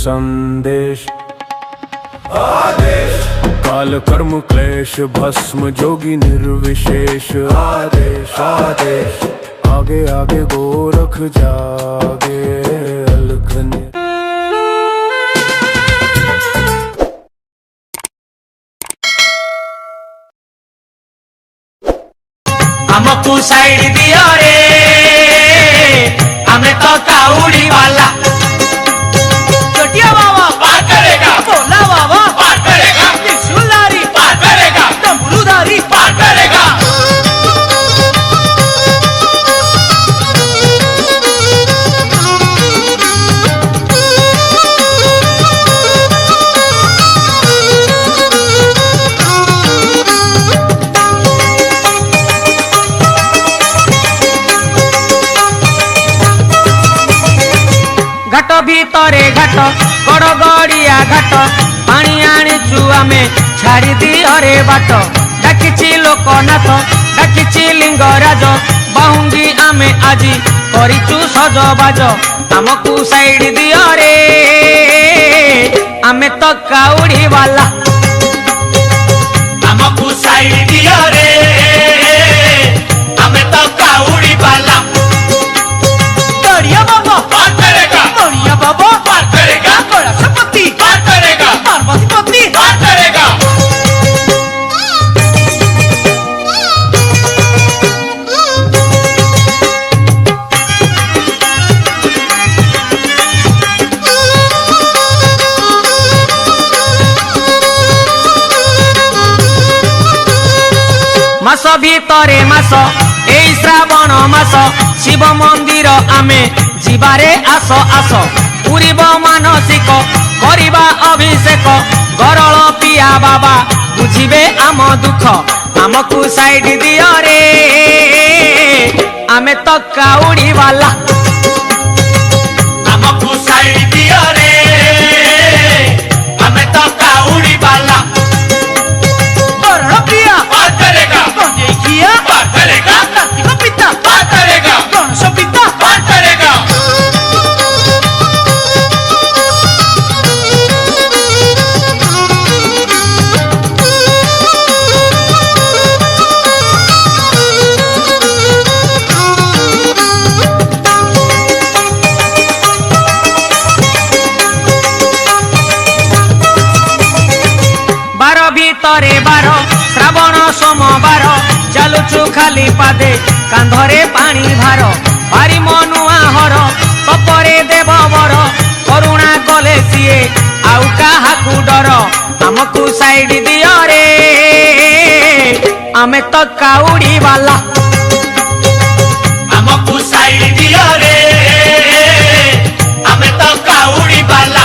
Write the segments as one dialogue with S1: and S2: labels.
S1: संदेश आदेश। काल कर्म क्लेश भस्म जोगी निर्विशेष आदेश आदेश। आगे आगे गोरख जागे अलख ने।
S2: हमको साइड दियो रे हमें तो काउड़ी वाला। चटिया बाबा पार करेगा, भोला बाबा पार करेगा, त्रिशूलधारी पार करेगा, डमरूधारी पार करेगा। घाट भीतरे घाट गड़गड़िया घाट पानी आनीचु आमे छाड़ी दियो रे बाट। डाकिची लोकनाथ डाकिची लिंगराज बाहुंगी आमे आजी करिचु सजबाज। आमकु साइड दियो रे आमे तो काउड़ी वाला। आमकु साइड दियो रे आमे तो काउड़ी वाला। दरिया बाबा पार करेगा, दरिया बाबा पार करेगा, कैलाशपति पार करेगा, पार्वतीपति पार करेगा। मास भीतरे मास एई श्रावण मास शिव मंदिर आमे जीवारे आस आस। पूरीब मानसिक करिबा अभिषेक गरल पिया बाबा बुझिबे आम दुख। आमकु साइड दियो रे आमे तो काउड़ी वाला। आमकु साइड दियो रे आमे तो काउड़ी वाला। गरल पिया पार करेगा, गंजेखिया पार करेगा, कार्तिक पिता पार करेगा, गणेश पिता पार करेगा। बार भीतरे बार श्रावण सोमवार चालुचु खाली पादे कांधरे पानी भार। भारी मनुआ हर तपरे देव बर करुणा कले सीए आउ काहाकु डर। आमकु साइड दियो रे आमे तो काउड़ी वाला। आमकु साइड दियो रे आमे तो काउड़ी वाला।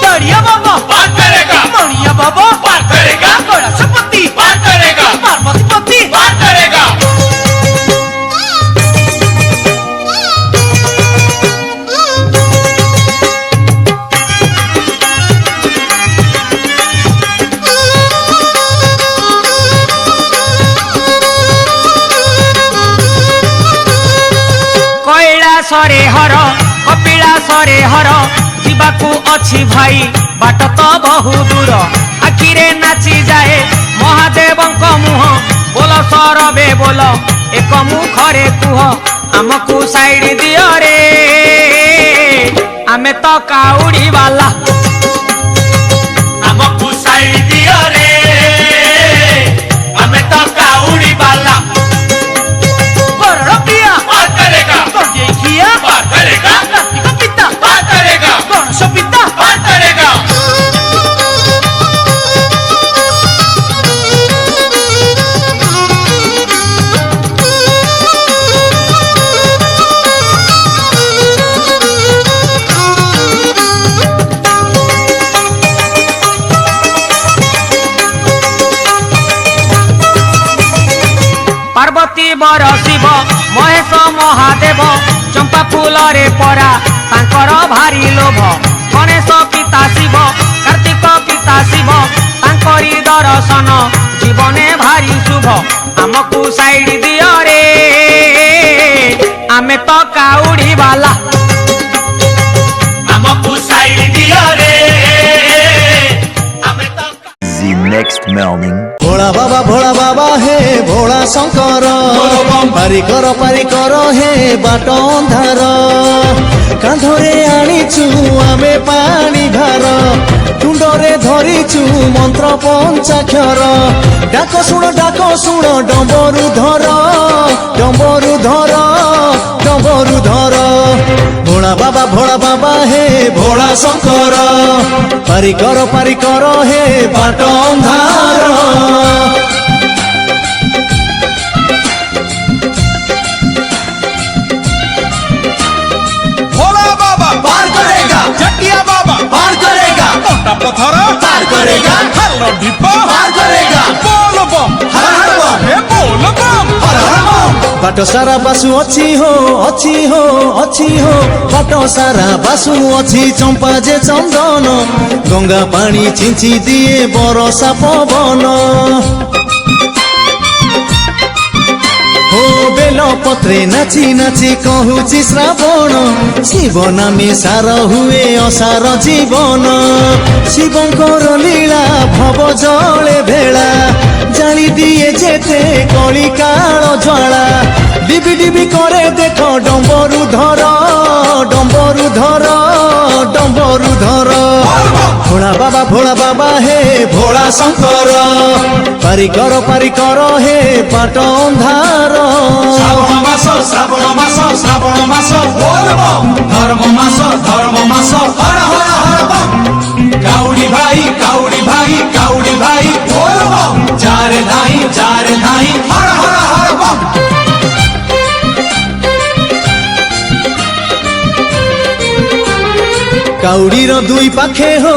S2: दरिया बाबा पार करेगा, मणिया बाबा पार करेगा, कैलाशपति पार करेगा, पार्वतीपति पार करेगा। कैलाशरे हर कपिलाशरे हर जीवाकु अछि भाई बाट तो बहु दूर। आखिरे नाची जाए महादेवंक मुह बोल सरबे बोल एक मुखरे कुह। आमकु साइड दियो रे आमे तो काउड़ी वाला। आमकु साइड दियो रे आमे तो काउड़ी वाला। गरल पिया पार करेगा, गंजेखिया पार करेगा, कार्तिक पिता पार करेगा, गणेश पिता पार करेगा। पार्वती बर शिव महेश महादेव चंपा फूल रे परा तांकर भारी लोभ। गणेश पिता शिव कार्तिक पिता शिव तांकरी दर्शन जीवने भारी शुभ। आमकु साइड दियो रे आमे तो काउड़ी वाला। आमकु
S3: next morning.
S4: भोला बाबा हे भोला शंकर पारी कर हे बाट अंधार कांधरे आनीचु आमे पानी भार तुंडरे धरिचु मंत्र पंचाक्षर डाक शुण डंबरु धर भोला बाबा हे भोला शंकर पारी कर हे बाट अंधार
S5: भोला बाबा
S4: पार करेगा
S5: जटिया बाबा
S4: पार करेगा
S5: मोटा पत्थर
S4: पार करेगा
S5: हल्लो ढिप्पा
S4: पार करेगा
S5: बोल बम
S4: हर हर बम
S5: हे बोल बम
S4: हर हर बम बाट सारा बासु अच्छी हो बाट सारा बासु अच्छी चंपा जे चंदन गंगा पानी छिंची दिए बरसा पवन हो बेल पत्रे नाची नाची कहूची श्रावण शिव नामी सार हुए असार जीवन शिवंकर लीला भव जले भेला जाली दिए जेते कली काल ज्वाला डिबी डिबी करे देख डंबरु धर भोला बाबा हे भोला शंकर पारी कर हे बाट अंधार
S5: श्रावण मास बोल बम धर्म मास हर हर हर बम काउडी भाई बोल बम चारे धाई हर हर हर बम
S4: काउडीर दुई पाखे हो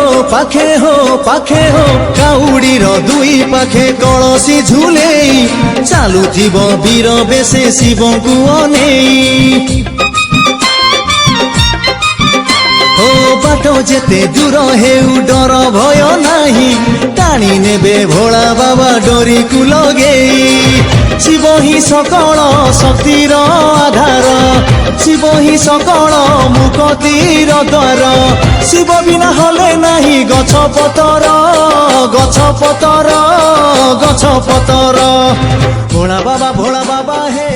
S4: काउडीर दुई पाखे कलसी झुले चालुथिब वीर बेसे शिवंकु अनेई हो बाट जेते दूर हेउ डर भय नाही टाणी नेबे भोला बाबा डोरी कु लगेई शिव ही सकल शक्तिर आधार शिव ही सकल मुक्तिर द्वार शिव बिना हले नाही गछ पतर भोला बाबा हे